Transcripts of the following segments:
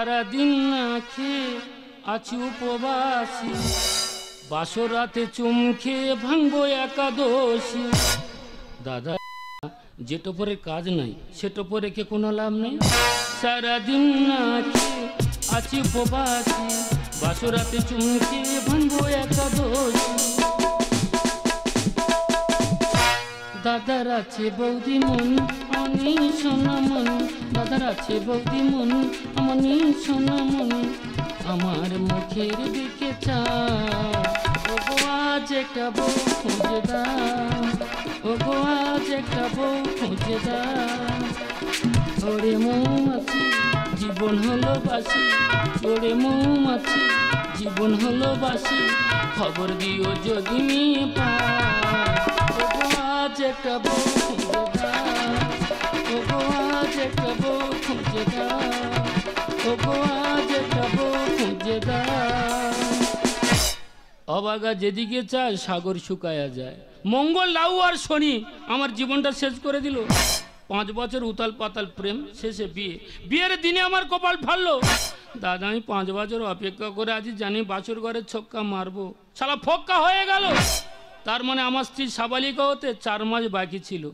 সারাদিন না খেয়ে আছি উপবাসী, বাসর রাতে চুম খেয়ে ভাঙবো একাদশী। দাদা যে টোপরে কাজ নাই সে টোপরে রেখে কোনো লাভ নেই। সারাদিন না খেয়ে আছি উপবাসী, বাসর রাতে চুম খেয়ে ভাঙবো একাদশী। দাদার আছে বৌদি মন আমি সোনামণি, দাদার আছে বৌদি মন আমি সোনামণি, আমার মুখের দিকে চাও, ও গো আজ একটা বউ খুঁজে দাও, ও গো আজ একটা বউ খুঁজে দাও। ওরে মৌমাছি জীবন হলো বাসি, ওরে মৌমাছি জীবন হলো বাসি, খবর দিও যদি মেয়ে পাও, ও গো আজ একটা বউ খুঁজে দাও, ও গো আজ একটা বউ খুঁজে দাও, ও গো আজ একটা বউ খুঁজে দাও। অবাগা যেদিকে চায় সাগর শুকায়া যায়, মঙ্গল লাউ আর শনি আমার জীবনটা শেষ করে দিল। 5 বছর উতাল পাতাল প্রেম, শেষে বিয়ে, বিয়ের দিনে আমার কপাল ফাললো। দাদা আমি 5 বছর অপেক্ষা করে আছি, জানি বাছুর ঘরের ছক্কা মারবো, শালা ফক্কা হয়ে গেল। তার মানে আমার স্ত্রী সাবালিকা হতে 4 মাস বাকি ছিল।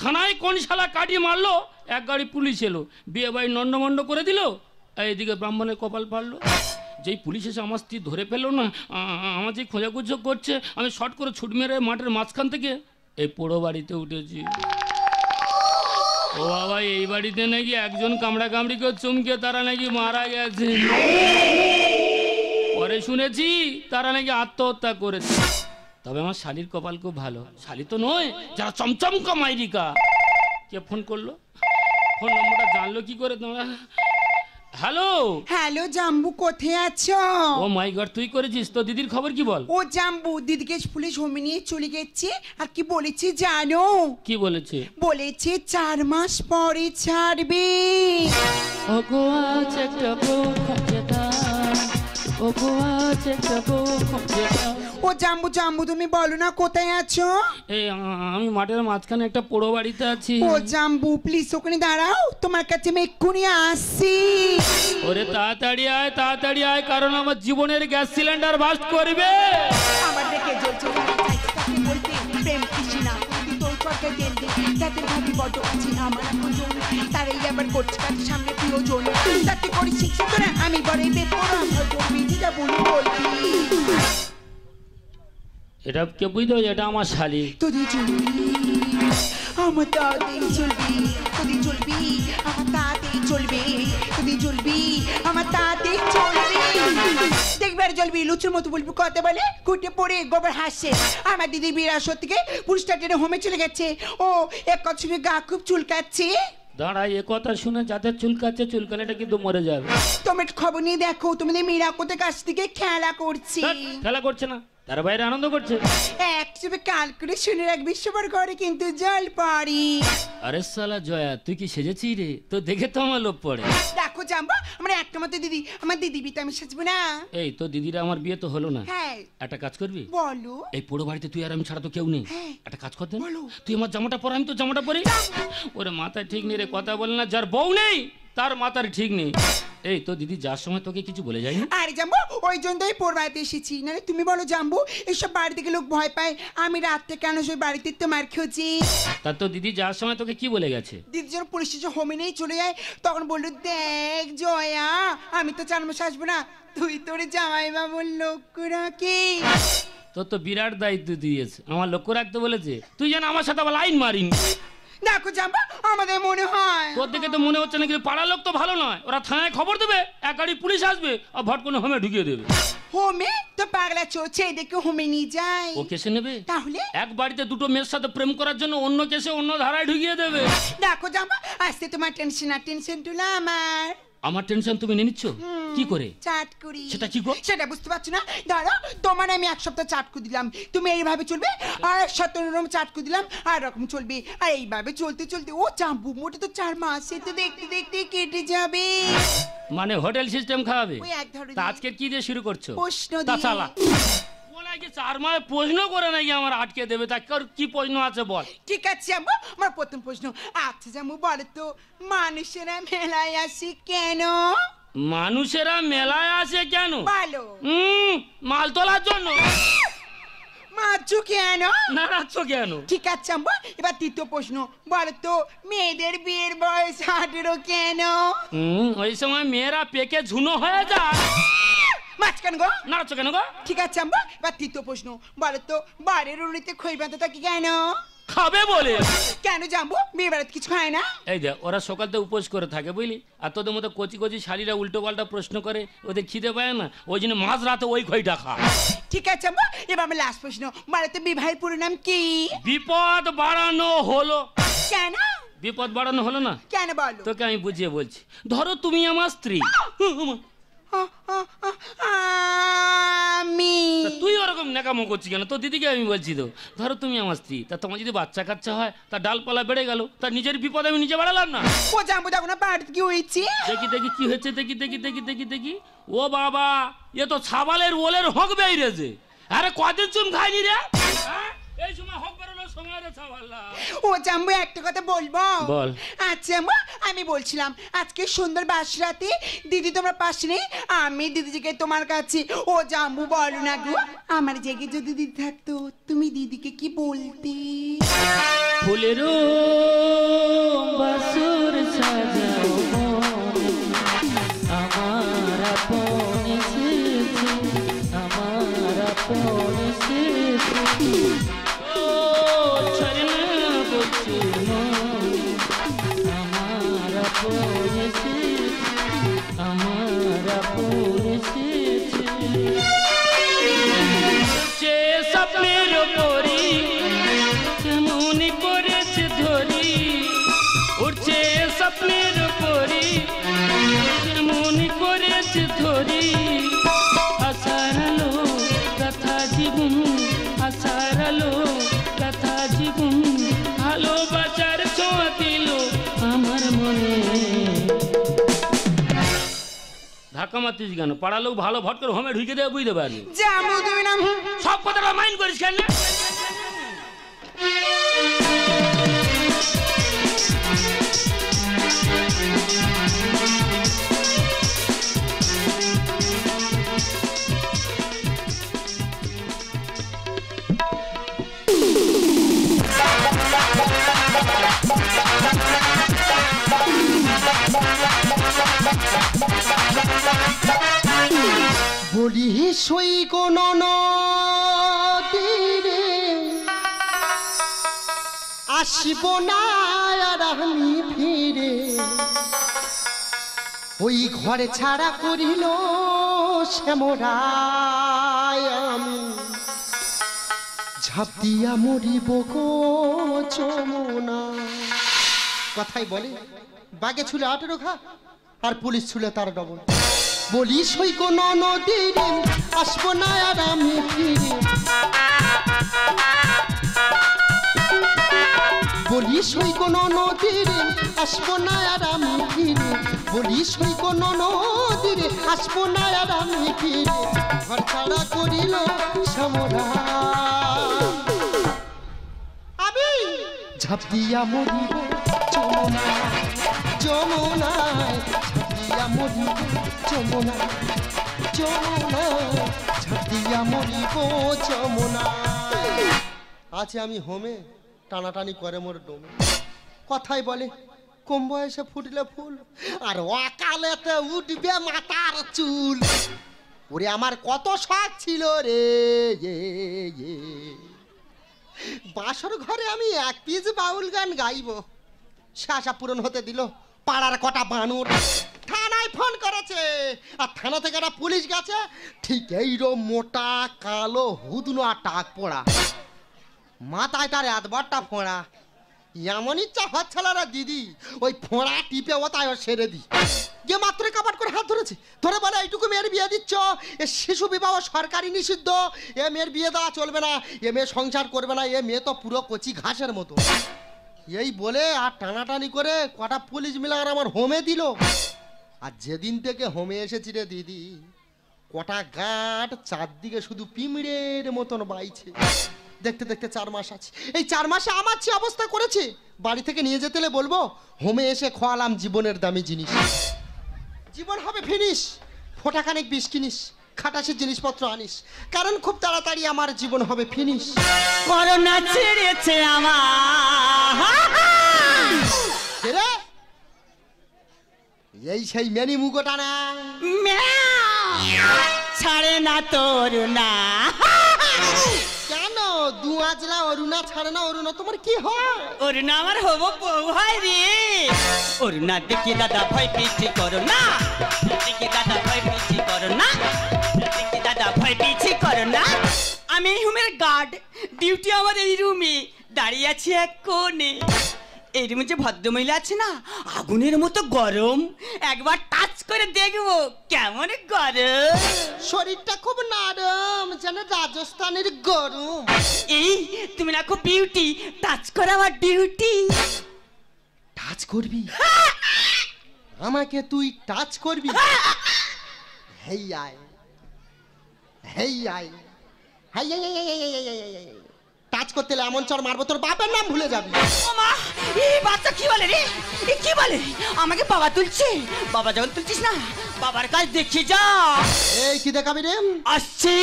থানায় কোন শালা কাটি মারলো, 1 গাড়ি পুলিশ এলো, বিয়ে বাড়ি নন্ডমন্ড করে দিল। এইদিকে ব্রাহ্মণের কপাল ফাললো, যেই পুলিশ এসে আমার স্ত্রী ধরে ফেললো না, আমার যে খোঁজাখুঁজো করছে, আমি শর্ট করে ছুট মেরে মাঠের মাঝখান থেকে এই পোড়ো বাড়িতে উঠেছি। ও বাবা, এই বাড়িতে নাকি একজন কামড়া কামড়ি করে চমকে তারা নাকি মারা গেছে। পরে শুনেছি তারা নাকি আত্মহত্যা করেছে। তবে আমার শালির কপাল খুব ভালো, শালি তো নয় যারা চমচমকা মাইরিকা। কে ফোন করলো, ফোন নম্বরটা জানলো কি করে তোমরা? হ্যালো হ্যালো জাম্বু, কোথায় আছো? ও মাই গড, তুই করেছিস? তো দিদির খবর কি বল? ও জাম্বু, দিদিকে পুলিশ হোমে নিয়ে চলে গেছে। আর কি বলেছে জানো? কি বলেছে? বলেছে 4 মাস পরে ছাড়বে। ও গো আজ একটা বউ খুঁজে দাও, ও গো আজ একটা বউ খুঁজে দাও। ও জাম্বু জাম্বু, তুমি বলো না কোথায় আছো? এই আমি মাঠের মাঝখানে একটা পোড়ো বাড়িতে আছি। ও জাম্বু প্লিজ ওখানে দাঁড়াও, তোমার কাছে আমি এক্ষুনি আসছি। ওরে তাড়াতাড়ি আয়, তাড়াতাড়ি আয়, কারণ আমার জীবনের গ্যাস সিলিন্ডার বাস্ট করবে। আমার দেখে জ্বলছে তাকে বলতে প্রেম কৃষ্ণা, তোর কথা তেল দে, তাদের ভাবি বড় আছে আমার আপনজন, তারাই আবার করছে তার সামনে প্রিয়জন, তাতে করে শিখছে তোরা আমি বড় বেপরোয়া ভদ্র বিধিটা বলি বলবি। এটা কে বুঝতে হবে? এটা আমার শালি। তোদের চলবি আমার তাতে চলবি, তোদের চলবি আমার তাতে চলবে, তোদের চলবি আমার তাতে চলবি। দেখবে আর চলবি লুচুর মতো বলবি কথা বলে, কুটে পড়ে গোবর হাসছে। আমার দিদি বিরাসত থেকে পুরুষটা টেনে হোমে চলে গেছে। ও এক কথা শুনে গা খুব চুলকাচ্ছে। দাঁড়া, এ কথা শুনে যাদের চুলকাচ্ছে, চুলকানিটা কিন্তু মরে যাবে। তোমার খবর নিয়ে দেখো, তোমাদের মেয়েরা কোথায় কাছ থেকে খেলা করছে। খেলা করছে না, তার বাইরে আনন্দ করছে। একচুপে কাল করে শুনে রাখবি সবার ঘরে কিন্তু জল পড়ি। আরে শালা জয়া, তুই কি সেজেছিস রে? তো দেখে তো আমার লোভ পড়ে। দেখো জাম্বা, আমার একটা মতো দিদি, আমার দিদি বিতে আমি সাজবো না। এই তো দিদিরা আমার বিয়ে তো হলো না। হ্যাঁ একটা কাজ করবি? বলো। এই পোড়ো বাড়িতে তুই আর আমি ছাড়া তো কেউ নেই। হ্যাঁ একটা কাজ কর দে, বলো। তুই আমার জামাটা পর, আমি তো জামাটা পরি। ওরে মাথায় ঠিক নেই রে, কথা বলে না, যার বউ নেই তার মাথার ঠিক নেই। এই তো দিদি যার সময় তোকে কিছু বলে যায়নি? আরে জাম্বু, ওই জন্যই পোড় বাড়িতে এসেছি। নাহলে তুমি বলো জাম্বু, এইসব বাড়ি থেকে লোক ভয় পায়, আমি রাত্রে কেন সেই বাড়িতে তো মার খেয়েছি। তা তো দিদি যার সময় তোকে কি বলে গেছে? দিদি যখন পুলিশ হোমে নিয়ে চলে যায় তখন বললো, দেখ জয়া আমি তো 4 মাস আসবো না, তুই তোর জামাই বাবুর লক্ষ্য রাখিস। তোর তো বিরাট দায়িত্ব দিয়েছে, আমার লক্ষ্য রাখতে বলেছে। তুই যেন আমার সাথে আবার লাইন মারিনি। দেখো জাম্বা, আমাদের মনে হয়। তোর দেখে তো মনে হচ্ছে না, কিন্তু পাড়ার লোক তো ভালো নয়, ওরা থানায় খবর দেবে, 1 গাড়ি পুলিশ আসবে আর ভট করে হোমে ঢুকিয়ে দেবে। হোমে তো পাগলা চলছে, দেখে হোমে নিয়ে যায়। ও কেসে নেবে? তাহলে এক বাড়িতে 2টো মেয়ের সাথে প্রেম করার জন্য অন্য কেসে অন্য ধারায় ঢুকিয়ে দেবে। দেখো জাম্বা, আজকে তোমার টেনশন আর টেনশন তুলা আমার। আমার টেনশন তুমি নিয়ে নিচ্ছ কি করে? চাট করি। সেটা কি গো? সেটা বুঝতে পারছো না? ধরো তোমার আমি 1 সপ্তাহ চাট করে দিলাম, তুমি এইভাবে চলবে, আর 1 সপ্তাহ চাট করে দিলাম আর এরকম চলবে, আর এইভাবে চলতে চলতে ও জাম্বু মোটে তো 4 মাসে তো দেখতে দেখতে কেটে যাবে। মানে হোটেল সিস্টেম খাওয়াবে? ওই এক ধরনের। তা আজকে কি দিয়ে শুরু করছো? প্রশ্ন তা দিয়ে। চালা ও নাকি 4 মাস প্রশ্ন করে নাকি আমার আটকে দেবে, তা কি প্রশ্ন আছে বল? ঠিক আছে জাম্বু, আমার প্রথম প্রশ্ন, আচ্ছা জাম্বু বলো তো মানুষেরা মেলায় আসে কেন? মানুষেরা মেলায় আসে কেন? বলো। মাল তোলার জন্য। মারছো কেন? নাড়াচ্ছ কেন? ঠিক আছে আম্মা, এবার তৃতীয় প্রশ্ন বলো তো, মেয়েদের বিয়ের বয়স 18 কেন? ওই সময় মেয়েরা পেকে ঝুনো হয়ে যায়। মাঝখান গো। নাড়াচ্ছ কেন গো? ঠিক আছে আম্মা, এবার তৃতীয় প্রশ্ন বলো তো, বাড়ির উড়িতে খই বাঁধা থাকে কেন? খাবে বলে। কেন জানবো? বিয়ে বাড়িতে কিছু খায় না? এই যে ওরা সকালতে উপোস করে থাকে বুঝলি, আর তোদের মতো কচি কচি শাড়িরা উল্টো পাল্টা প্রশ্ন করে, ওদের খিদে পায় না, ওই জন্য মাঝ রাতে ওই খইটা খায়। ঠিক আছে আম্মা, এবার আমার লাস্ট প্রশ্ন বলো তো, বিবাহের পুরো নাম কি? বিপদ বাড়ানো হলো। কেন? বিপদ বাড়ানো হলো না? কেন বলো? তোকে আমি বুঝিয়ে বলছি। ধরো তুমি আমার স্ত্রী, আমি। তা তুই ওরকম নেকামো করছিস কেন? তোর দিদিকে আমি বলছি তো, ধরো তুমি আমার স্ত্রী, তা তোমার যদি বাচ্চা কাচ্চা হয়, তার ডালপালা বেড়ে গেল, তার নিজের বিপদ আমি নিজে বাড়ালাম না? ও জানবো, দেখো না বাড়িতে কি হয়েছে। দেখি দেখি কি হয়েছে, দেখি দেখি দেখি দেখি দেখি। ও বাবা, এ তো ছাবালের ওলের হক বেরিয়েছে। আরে কদিন চুম খাইনি রে? এই সময় হক বেরোনোর সময় রে ছাবাল্লা। ও জানবো, একটা কথা বলবো? বল। আচ্ছা আম্মা, আমি বলছিলাম আজকে সুন্দর বাসরাতে দিদি তোমার পাশে নেই, আমি দিদিকে তোমার কাছে। ও জাম্বু বলো না গো, আমার জায়গায় যদি দিদি থাকতো তুমি দিদিকে কি বলতে? ফুলেরও বাসর সাজাও মনে, আমার আপন এসেছে, আমার আপন এসেছে। ও ছড়না বলছে মনে, আমার আপন এসেছে, আমার আপন এসেছে। সে স্বপ্নের পরি কেমন করেছে ধরি, উঠছে স্বপ্নের পরি কেমন করেছে ধরি। আশার আলো কথা জীবন, আশার আলো কথা জীবন, ভালোবাসার ছোঁয়া দিল আমার মনে। ধাক্কা মারতিস কেন? পাড়া লোক ভালো ভট করে হোমে ঢুকে দেবে, বুঝতে পারলি? জাম্বু তুমি না সব কথাটা মাইন্ড করিস কেন? বলি সই কোন নদীরে আসিব না আর আমি ফিরে, ওই ঘরে ছাড়া করিল শ্যামরায় আমি, ঝাঁপ দিয়া মরিব গো যমুনা। কথাই বলে বাগে ছুলে 18 ঘা, আর পুলিশ ছুলে তার ডবল। বলি সই কোন নদীরে আসবো না আর আমি ফিরে, বলি সই কোন নদীরে আসবো না আর আমি ফিরে, বলি সই কোন নদীরে আসবো না আর আমি ফিরে, ঘর ছাড়া করিল সমরা আমি, ঝাঁপ দিয়া মরিব যমুনায়, যমুনায় ঝাঁপ দিয়া মরিব যমুনায়, যমুনায় ঝাঁপ দিয়া মরিব যমুনায়। আছে আমি হোমে, টানাটানি করে মোর ডোমে। কথাই বলে কম বয়সে ফুটলে ফুল, আর অকালেতে উঠবে মাথার চুল। ওরে আমার কত শখ ছিল রে, বাসর ঘরে আমি 1 পিস বাউল গান গাইব। সে আশা পূরণ হতে দিল পাড়ার কটা বানুর। থানায় ফোন করেছে, আর থানা থেকে একটা পুলিশ গেছে, ঠিক এইরকম মোটা কালো হুদনো আর টাক পোড়া, মাথায় তার এতবারটা ফোঁড়া। এমন ইচ্ছা হচ্ছিল না দিদি ওই ফোঁড়া টিপে ও তাই সেরে দি। যে মাত্র কাবাট করে হাত ধরেছে, ধরে বলে এইটুকু মেয়ের বিয়ে দিচ্ছ, এ শিশু বিবাহ সরকারি নিষিদ্ধ, এ মেয়ের বিয়ে দেওয়া চলবে না, এ মেয়ে সংসার করবে না, এ মেয়ে তো পুরো কচি ঘাসের মতো। এই বলে আর টানাটানি করে কটা পুলিশ মিলে আর আমার হোমে দিল। আর যেদিন থেকে হোমে এসেছি রে দিদি, কটা গাঁট চারদিকে শুধু পিমড়ের মতন বাইছে। দেখতে দেখতে 4 মাস আছে, এই 4 মাসে আমার যে অবস্থা করেছে, বাড়ি থেকে নিয়ে যেতে বলবো হোমে এসে খোয়ালাম জীবনের দামি জিনিস। জীবন হবে ফিনিশ। ফোটাখানেক বিষ কিনিস, খাটাসের জিনিসপত্র আনিস, কারণ খুব তাড়াতাড়ি আমার জীবন হবে ফিনিশ। করোনা ছেড়েছে আমার, এই সেই মেনি মুগোটা না, ছাড়ে না তোর না। কেন দুয়াজলা অরুণা ছাড়ে না? অরুণা তোমার কি হয়? অরুণা আমার হবো বউ হয় রে। অরুণা দেখি দাদা ভয় পেয়েছি করোনা, দেখি দাদা ভয় পেয়েছি করোনা, দেখি দাদা ভয় পেয়েছি করোনা। আমি এই রুমের গার্ড, ডিউটি আমার এই রুমে, দাঁড়িয়ে আছি এক কোণে। এই রুমে যে ভদ্রমহিলা আছে না, আগুনের মতো গরম, একবার টাচ করে দেখবো কেমন গরম। শরীরটা খুব নরম, যেন রাজস্থানের গরম। এই তুমি না খুব বিউটি, টাচ করা আমার ডিউটি। টাচ করবি? আমাকে তুই টাচ করবি? হেই আয়, হেই আয়, হাই আয়, আয়, আয়, আয়, আয়, আয়, আয়, আয়। টাচ করতে এলে এমন চড় মারবো তোর বাপের নাম ভুলে যাবি। ও মা, এই বাচ্চা কি বলে রে? এ কি বলে? আমাকে বাবা তুলছে? বাবা যখন তুলছিস না, বাবার কাজ দেখি যা। এই কি দেখাবি রে? আসছি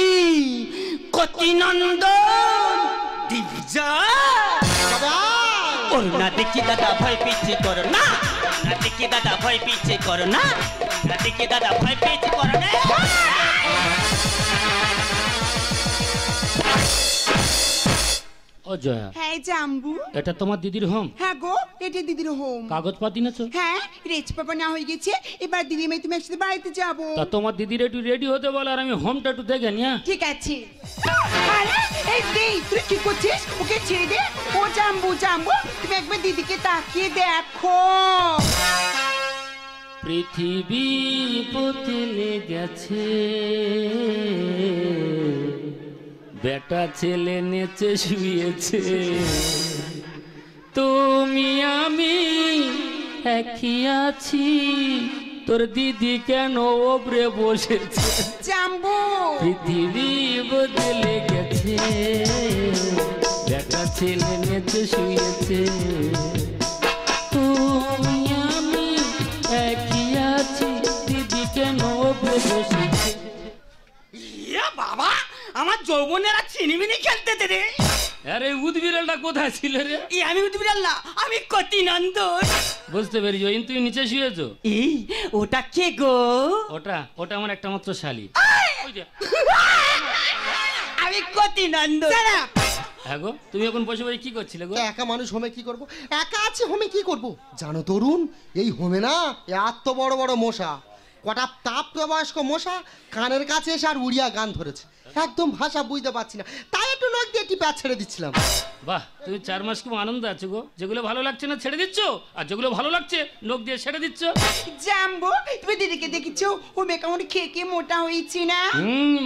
কতিনন্দন ডিভিজন। তবে আয়। করোনা দেখি দাদা ভয় পেয়েছে করোনা, না দেখি দাদা ভয় পেয়েছে করোনা, না দেখি দাদা ভয় পেয়েছে করোনা। ও জয়া, হ্যাঁ জাম্বু। এটা তোমার দিদির হোম? হ্যাঁ গো, এটা দিদির হোম। কাগজপাতি নেছো? হ্যাঁ, রেজ পেপার না হয়ে গেছে, এবার দিদি মেয়ে তুমি একসাথে বাড়িতে যাবো। তা তোমার দিদির একটু রেডি হতে বলো, আর আমি হোমটা একটু দেখে নি। ঠিক আছে। আরে এই দেই, তুই কি করছিস? ওকে ছেড়ে দে। ও জাম্বু জাম্বু, তুমি একবার দিদিকে তাকিয়ে দেখো। পৃথিবী বদলে গেছে, বেটা ছেলে নেচে শুয়েছে, তুমি আমি একই আছি, তোর দিদি কেন ওপরে বসেছে। জাম্বু, পৃথিবী বদলে গেছে, বেটা ছেলে নেচে শুয়েছে, তুমি আমি একই আছি, দিদি কেন ওপরে বসেছে। ইয়া বাবা, আমার যৌবনেরা চিনিমিনি খেলতে দে রে। আরে উদবিড়ালটা কোথায় ছিল রে? এই আমি উদ্বিরাল না, আমি কতিনন্দন। বুঝতে পেরেছি, ওই তুই নিচে শুয়েছো। এই ওটা কে গো? ওটা ওটা আমার একটা মাত্র শালি। ওই যে। আমি কতিনন্দন। হ্যাঁ গো, তুমি এখন বসে বসে কি করছিলে গো? একা মানুষ হোমে কি করব? একা আছি হোমে কি করব? জানো তরুণ, এই হোমে না এত বড় বড় মশা, কটা প্রাপ্তবয়স্ক মশা কানের কাছে এসে আর উড়িয়া গান ধরেছে, একদম ভাষা বুঝতে পারছি না, তাই একটু নখ দিয়ে টিপা ছেড়ে দিচ্ছিলাম। বাহ, তুমি 4 মাস খুব আনন্দ আছো গো। যেগুলো ভালো লাগছে না ছেড়ে দিচ্ছ, আর যেগুলো ভালো লাগছে নখ দিয়ে ছেড়ে দিচ্ছ। জাম্বু, তুমি দিদিকে দেখেছো ও মেয়ে কেমন খেয়ে খেয়ে মোটা হয়েছে না?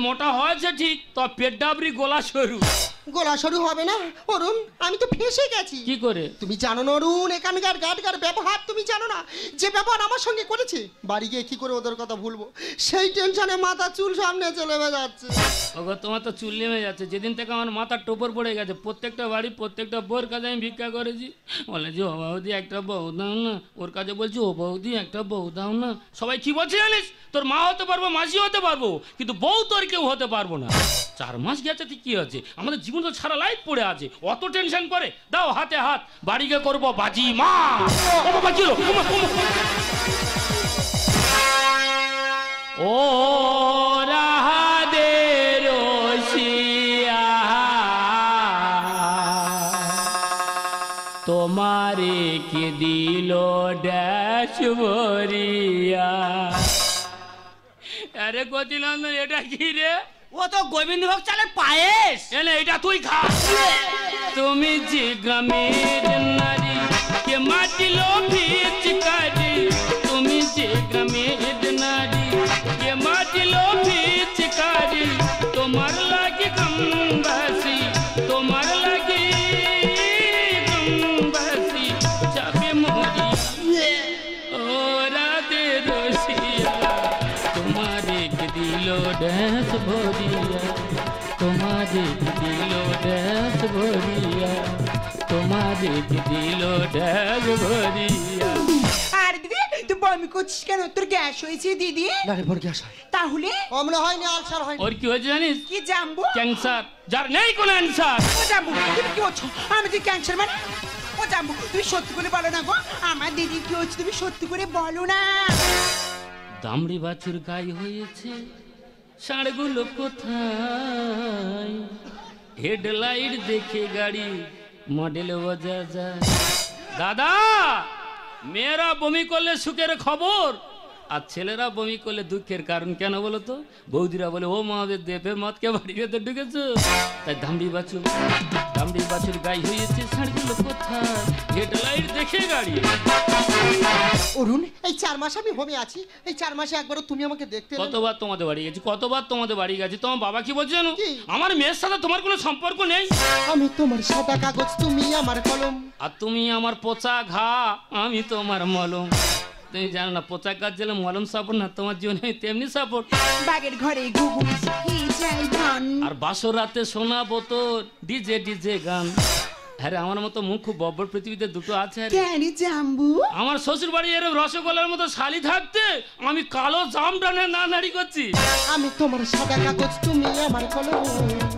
মোটা হয়েছে ঠিক, তো পেট ডাবরি গলা সরু। গলা সরু হবে না অরুণ, আমি তো ফেঁসে গেছি। কি করে? তুমি জানো না অরুণ, এখানকার গাটগার ব্যবহার তুমি জানো না, যে ব্যবহার আমার সঙ্গে করেছে, বাড়ি গিয়ে কি করে ওদের কথা ভুলবো, সেই টেনশনে মাথা চুল সামনে চলে যাচ্ছে। ওগো, তোমার তো চুল নেমে যাচ্ছে। যেদিন থেকে আমার মাথার টোপর পড়ে গেছে, প্রত্যেকটা বাড়ি প্রত্যেকটা বউর কাছে আমি ভিক্ষা করেছি, বলে যে ও বৌদি একটা বউ দাও না, ওর কাছে বলছি ও বৌদি একটা বউ দাও না। সবাই কি বলছে জানিস? তোর মা হতে পারবো, মাসি হতে পারবো, কিন্তু বউ তোর কেউ হতে পারবো না। 4 মাস গেছে তুই কি আছে, আমাদের জীবন তো সারা লাইফ পড়ে আছে, অত টেনশন করে? দাও হাতে হাত, বাড়ি গিয়ে করবো বাজি মা। ও বাবা কি হলো? ও রাহাদে রসিয়া, তোমারে কে দিল ড্যাশ ভরিয়া। আরে কতিনন্দন, এটা কি রে? ও তো গোবিন্দভোগ চালের পায়েস। এনে এটা তুই খা। তুমি যে গ্রামের নারী, কে মাটিল ভিচকারি, তুমি যে গ্রামের নারী, কে মাটিল ভিচকারি, তোমার লাগি গম্বাসি, তোমার লাগি গম্বাসি যাবে মরি। ও রাধে রসিয়া, তোমারে কে দিল ড্যাস ভরিয়া, তোমারে কে দিল ড্যাস ভরিয়া, তোমারে কে দিল ড্যাস ভরিয়া। আর দিদি তুই বমি করছিস কেন? তোর গ্যাস হয়েছে দিদি? না রে, বড় গ্যাস হয়। তাহলে অম্ল হয়নি, আলসার হয়নি। ওর কি হয়েছে জানিস? কি জানবো? ক্যান্সার, যার নেই কোনো অ্যান্সার। ও জানবো, তুমি কি বলছো? আমি তুই ক্যান্সার মানে? ও জানবো, তুমি সত্যি করে বলো না গো, আমার দিদি কি হচ্ছে? তুমি সত্যি করে বলো না। দামড়ি বাছুর গাই হয়েছে, ষাঁড়গুলো কোথায়? হেডলাইট দেখে গাড়ি মডেল বোঝা যায়। দাদা, মেয়েরা বমি করলে সুখের খবর, আর ছেলেরা বমি করলে দুঃখের কারণ। কেন বলো তো? বৌদিরা বলে ও মহাবেদ দেবে মদকে বাড়ি ভেতর ঢুকেছো। তাই দামড়ি বাছুর গাই হয়েছে, ষাঁড়গুলো কোথায়? হেডলাইট দেখে গাড়ি। অরুণ, এই 4 মাস আমি হোমে আছি, এই 4 মাসে একবারও তুমি আমাকে দেখতে এলে না। কতবার তোমাদের বাড়ি গেছি, কতবার তোমাদের বাড়ি গেছি। তোমার বাবা কি বলছে জানো? কি? আমার মেয়ের সাথে তোমার কোনো সম্পর্ক নেই। আমি তোমার সাদা কাগজ, তুমি আমার কলম। আর তুমি আমার পচা ঘা, আমি তোমার মলম। তুমি জানো না, পচা গাছ যেন মলম সাপোর্ট না, তোমার জীবনে তেমনি সাপোর্ট। বাগের ঘরে ঘুঘু কি চাই ধান। আর বাসর রাতে সোনা বোতল, ডিজে ডিজে গান। আরে আমার মতো মুখ খুব বব্বর পৃথিবীতে দুটো আছে। আরে কেন জাম্বু? আমার শ্বশুর বাড়ি এরকম রসগোল্লার মতো শালি থাকতে আমি কালো জাম টানে নাড়ি করছি। আমি তোমার সাদা কাগজ, তুমি আমার কলম।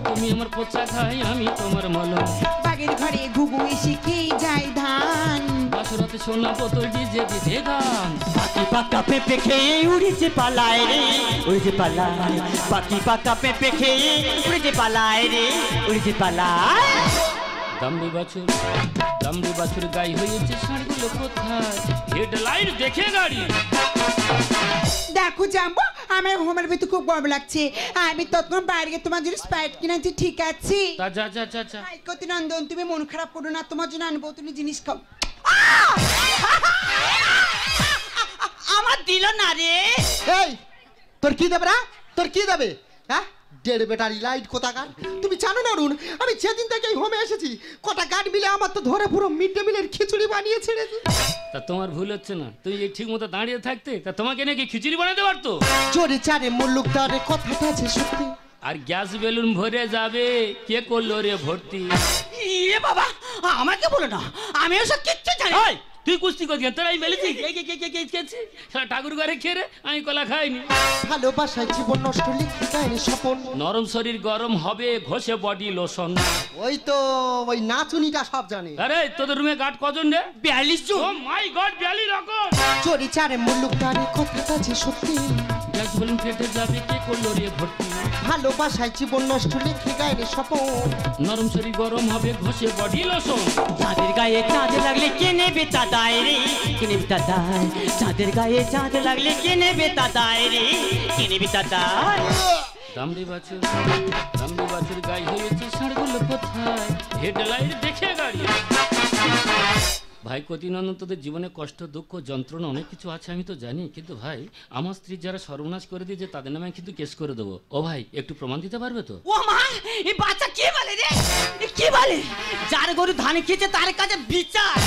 তুমি আমার পচা খাই, আমি তোমার মলম। বাগের ঘরে ঘুঘু এসে কি যায় ধান। বাসরাতে সোনা বোতল, ডিজে ডিজে গান। পাখি পাকা পেঁপে খেয়ে উড়েছে পালায় রে, উড়েছে পালায়। পাখি পাকা পেঁপে খেয়ে উড়েছে পালায় রে, উড়েছে পালায়। দামড়ি বাছুর গাই হয়েছে, ষাঁড়গুলো কোথায়? হেডলাইট দেখে গাড়ি। দেখো জাম্বু, আমার হোমের ভিতরে খুব গরম লাগছে, আমি তখন বাইরে গিয়ে তোমার জন্য স্প্রাইট কিনেছি, ঠিক আছে? তা যা যা যা যা। কতি নন্দন, তুমি মন খারাপ করো না, তোমার জন্য আনবো, তুমি জিনিস খাও। আমার দিল না রে। এই, তোর কি দেবে রা? তোর কি দেবে? হ্যাঁ, 1.5 ব্যাটারি লাইট কোথাকার। তুমি জানো না অরুণ, আমি যেদিন থেকে এই হোমে এসেছি, কটা গার্ড মিলে আমার তো ধরে পুরো মিড ডে মিলের খিচুড়ি বানিয়ে ছেড়েছি। তা তোমার ভুল হচ্ছে না, তুমি এই ঠিক মতো দাঁড়িয়ে থাকতে তা তোমাকে নাকি খিচুড়ি বানাতে পারতো। জোরে চারে মুল্লুকদারে কথাটা আছে সত্যি। আর গ্যাস বেলুন ভরে যাবে, কে করলো রে ভর্তি? ইয়ে বাবা, আমাকে বলো না, আমি ওসব কিচ্ছু জানি না। এই, তুই কুস্তি করছিস, তোর আমি বলেছি খেয়েছি। সারা ঠাকুর ঘরে খেয়ে রে, আমি কলা খাইনি। ভালোবাসায় জীবন নষ্ট লিখে দেয়নি স্বপন। নরম শরীর গরম হবে, ঘষে বডি লোশন। ওই তো ওই নাচুনিটা সব জানে। আরে তোদের রুমে গার্ড কজন রে? 42 জন। ও মাই গড, 42 রকম। জোরে চারে মুল্লুকদারে কথাটা আছে সত্যি। গ্যাস বেলুন ফেটে যাবে, কে করলো রে ভর্তি? ভালোবাসায় জীবন নষ্ট লিখে দেয়নি স্বপন। নরম শরীর গরম হবে, ঘষে বডি লোশন। চাঁদের গায়ে চাঁদ লাগলে কে নেবে তা দায় রে, কে নেবে তা দায়। চাঁদের গায়ে চাঁদ লাগলে কে নেবে তা দায় রে, কে নেবে তা দায়। দামড়ি বাছুর গাই হয়েছে, ষাঁড়গুলো কোথায়? হেডলাইট দেখে গাড়ি। ভাই কতিনন্দন, তোদের জীবনে কষ্ট দুঃখ যন্ত্রণা অনেক কিছু আছে আমি তো জানি, কিন্তু ভাই আমার স্ত্রী যারা সর্বনাশ করে দিয়েছে তাদের নামে আমি কিন্তু কেস করে দেবো। ও ভাই, একটু প্রমাণ দিতে পারবে তো? ও মা, এই বাচ্চা কি বলে রে? এ কি বলে? যার গরু ধান খেয়েছে তার কাছে বিচার।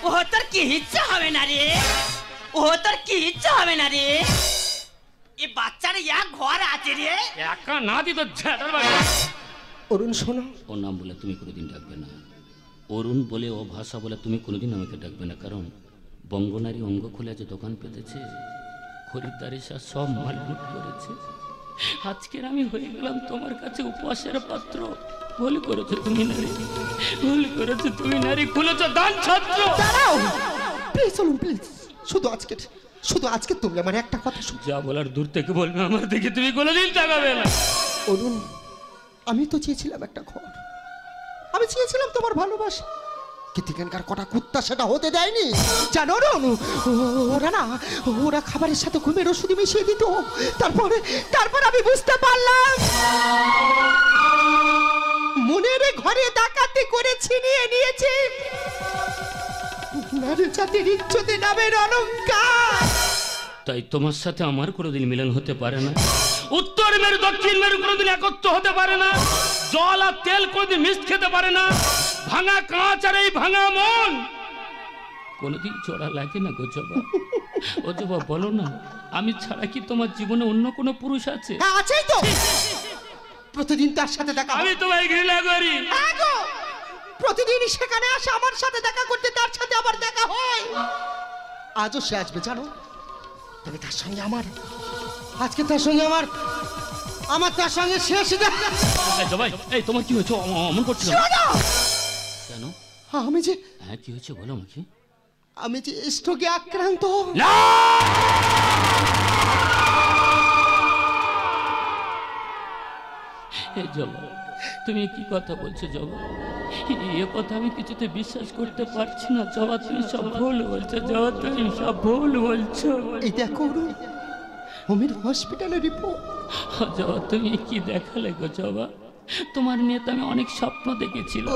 ও তোর কি ইচ্ছা হবে না রে? ও তোর কি ইচ্ছা হবে না রে? এই বাচ্চার এক ঘর আছে রে। একা না দি তো ঝাঁটার বাড়ি। অরুণ শোনো, ওর নাম বলে তুমি কোনোদিন ডাকবে না। অরুণ বলে ও ভাষা বলে তুমি কোনোদিন আমাকে ডাকবে না, কারণ বঙ্গনারী অঙ্গ খুলে যে দোকান পেতেছে, খরিদ্দার এসে সব মাল লুট করেছে। আজকের আমি হয়ে গেলাম তোমার কাছে উপহাসের পাত্র। ভুল করেছো তুমি নারী, ভুল করেছো তুমি নারী, খুলেছো দান ছাত্র। দাঁড়াও প্লিজ অরুণ, প্লিজ। শুধু আজকে তুমি আমার একটা কথা শুনো। যা বলার দূর থেকে বলবে, আমার দিকে তুমি কোনোদিন তাকাবে না। অরুণ, আমি তো চেয়েছিলাম একটা ঘর, আমি চেয়েছিলাম তোমার ভালোবাসা, কিন্তু এখানকার কটা কুত্তা সেটা হতে দেয়নি। জানো অরুণ, ওরা খাবারের সাথে ঘুমের ওষুধ মিশিয়ে দিত। তারপর আমি বুঝতে পারলাম মনের ঘরে ডাকাতি করে ছিনিয়ে নিয়েছে নারী জাতির ইজ্জতে নামের অলংকার। তাই তোমার সাথে আমার কোনোদিন মিলন হতে পারে না। উত্তর মেরু দক্ষিণ মেরু কোনোদিন একত্র হতে পারে না। জল আর তেল কোনোদিন মিক্স খেতে পারে না। ভাঙা কাঁচ আর এই ভাঙা মন কোনোদিন জোড়া লাগে না গো জবা। ও জবা, বলো না, আমি ছাড়া কি তোমার জীবনে অন্য কোনো পুরুষ আছে? হ্যাঁ, আছেই তো। প্রতিদিন তার সাথে দেখা আমি তোমায় ঘৃণা করি। প্রতিদিন সেখানে আসে আমার সাথে দেখা করতে, তার সাথে আবার দেখা হয়। আজও সে আসবে জানো, আমি তার সঙ্গে আমার আজকে তার সঙ্গে আমার তার সঙ্গে শেষ দেখা। জবাই, এই তোমার কি হয়েছে? অমন করছো কেন? আমি যে হ্যাঁ, কি হয়েছে বলো আমাকে। আমি যে স্ট্রোকে আক্রান্ত। না, জবা তুমি কি কথা বলছো জবা? এ কথা আমি কিছুতে বিশ্বাস করতে পারছি না জবা। তুমি সব ভুল বলছো জবা, তুমি সব ভুল বলছো। এই দেখো অমির হসপিটালের রিপোর্ট। জবা তুমি কি দেখালে গো জবা? তোমার নিয়ে তো আমি অনেক স্বপ্ন দেখেছিলাম।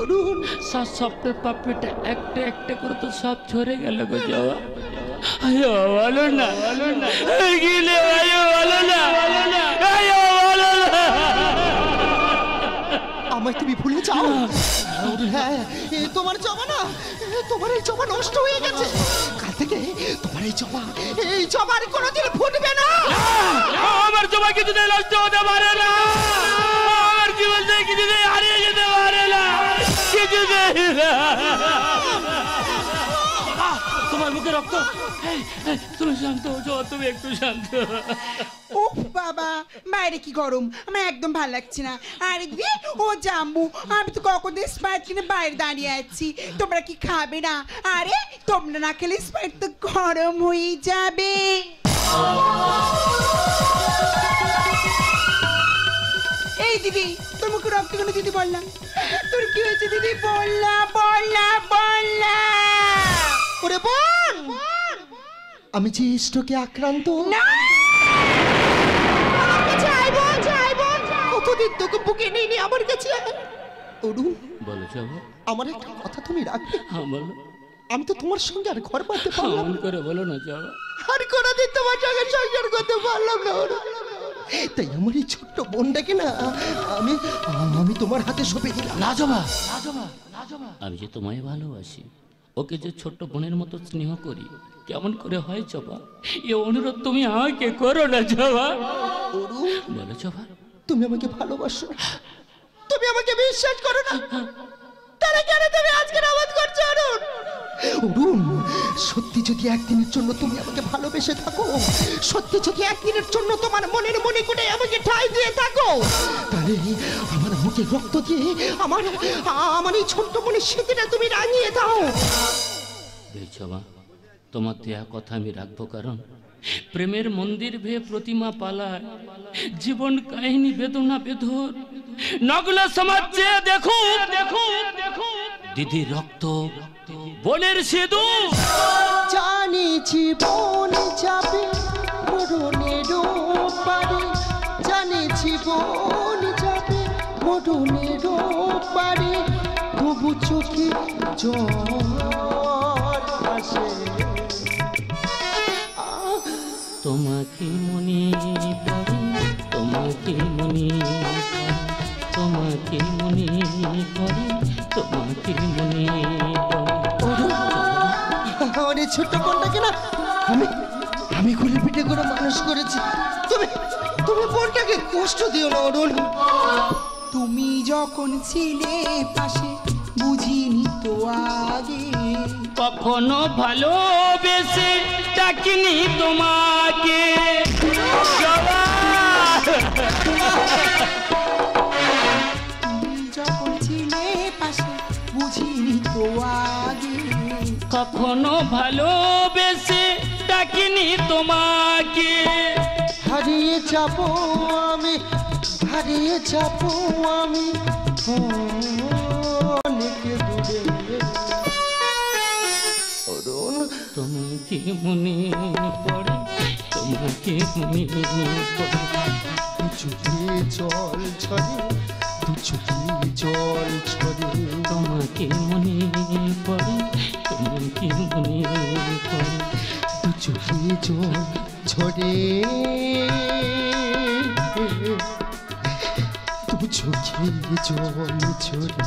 সব স্বপ্নের পাপড়িটা একটা একটা করে তো সব ঝরে গেল গো জবা। আয়ো বলো না, বলো না, গিলে আয়ো বলো না, বলো না, আয়ো বলো না। আমায় তুমি ভুলে যাও। হ্যাঁ, তোমার জবা না, তোমার এই জবা নষ্ট হয়ে গেছে। কাল থেকে তোমার এই জবার কোনোদিন ফুটবে না। আমার জবা কিছুতেই নষ্ট হতে পারে না। আমার জীবন থেকে কিছুতেই হারিয়ে যেতে পারে না, কিছুতেই না। তোমার মুখে রক্ত। তুমি শান্ত হও জবা, তুমি একটু শান্ত। উফ বাবা, বাইরে কি গরম, আমার একদম ভালো লাগছে না। আরে দিদি, ও জাম্বু, আমি তো কখন স্প্রাইট কিনে বাইরে দাঁড়িয়ে আছি, তোমরা কি খাবে না? আরে তোমরা না খেলে স্প্রাইট তো গরম হয়ে যাবে। এই দিদি, তোর মুখে রক্ত কেন দিদি? বললাম তোর কি হয়েছে দিদি? বললা। ওরে বোন, আমি যে স্ট্রোকে আক্রান্ত। না, কতদিন তোকে বুকে নিয়ে নিয়ে আমার কাছে। অরুণ, বলো জবা। আমার একটা কথা তুমি রাখবে? হ্যাঁ বলো। আমি তো তোমার সঙ্গে আর ঘর বাঁধতে পারলাম অমন না। করে বলো না জবা। আর কোনোদিন তোমার সঙ্গে সংসার করতে পারলাম না অরুণ। তাই আমার এই ছোট্ট বোনটাকে না আমি তোমার হাতে সঁপে দিলাম। না জবা, না জবা, না জবা। আমি যে তোমায় ভালোবাসি, ওকে যে ছোট্ট বোনের মতো স্নেহ করি, কেমন করে হয় জবা? এ অনুরোধ তুমি আমাকে করো না জবা। অরুণ, বলো জবা। তুমি আমাকে ভালোবাসো, তুমি আমাকে বিশ্বাস করো না, তাহলে কেন তুমি আজকে নামাজ করছো অরুণ? অরুণ, সত্যি যদি একদিনের জন্য তুমি আমাকে ভালোবেসে থাকো, সত্যি যদি একদিনের জন্য তোমার মনের মনে করে আমাকে ঠাঁই দিয়ে থাকো, তাহলে আমার মুখে রক্ত দিয়ে আমার এই ছোট্ট মনের স্মৃতিটা তুমি রাঙিয়ে দাও। এই জবা, তোমার দেয়া কথা আমি রাখবো, কারণ প্রেমের মন্দির ভেয়ে প্রতিমা পালায়, জীবন কাহিনী বেদনা বেধর, নগল সমাজে দেখো দেখো দেখো দিদির রক্ত, বোনের সিঁদুর। জানি জীবন যাবে মরণের পারে, জানি জীবন যাবে মরণের পারে, তবু চোখে জল আসে। তোমাকে মনে পড়ে, তোমাকে মনে পড়ে, তোমাকে মনে পড়ে, তোমাকে মনে পড়ে। আমার এই ছোট্ট বোনটাকে না আমি খুলে পিঠে করে মানুষ করেছি। তুমি বোনটাকে কষ্ট দিও না অরুণ। তুমি যখন ছিলে পাশে বুঝিনি তো আগে, কখনো ভালোবেসে ডাকিনি তোমাকে। তুমি যখন ছিলে পাশে বুঝিনি তো আগে, কখনো ভালোবেসে ডাকিনি তোমাকে। হারিয়ে যাব আমি অনেক দূরে অরুণ। তোমাকে মনে পড়ে, তোমাকে মনে পড়ে, চোখে জল ঝরে, দু চোখে জল ঝরে, তোমাকে মনে পড়ে, তোমাকে মনে পড়ে, দু চোখে জল ঝরে, দু চোখে জল ঝরে।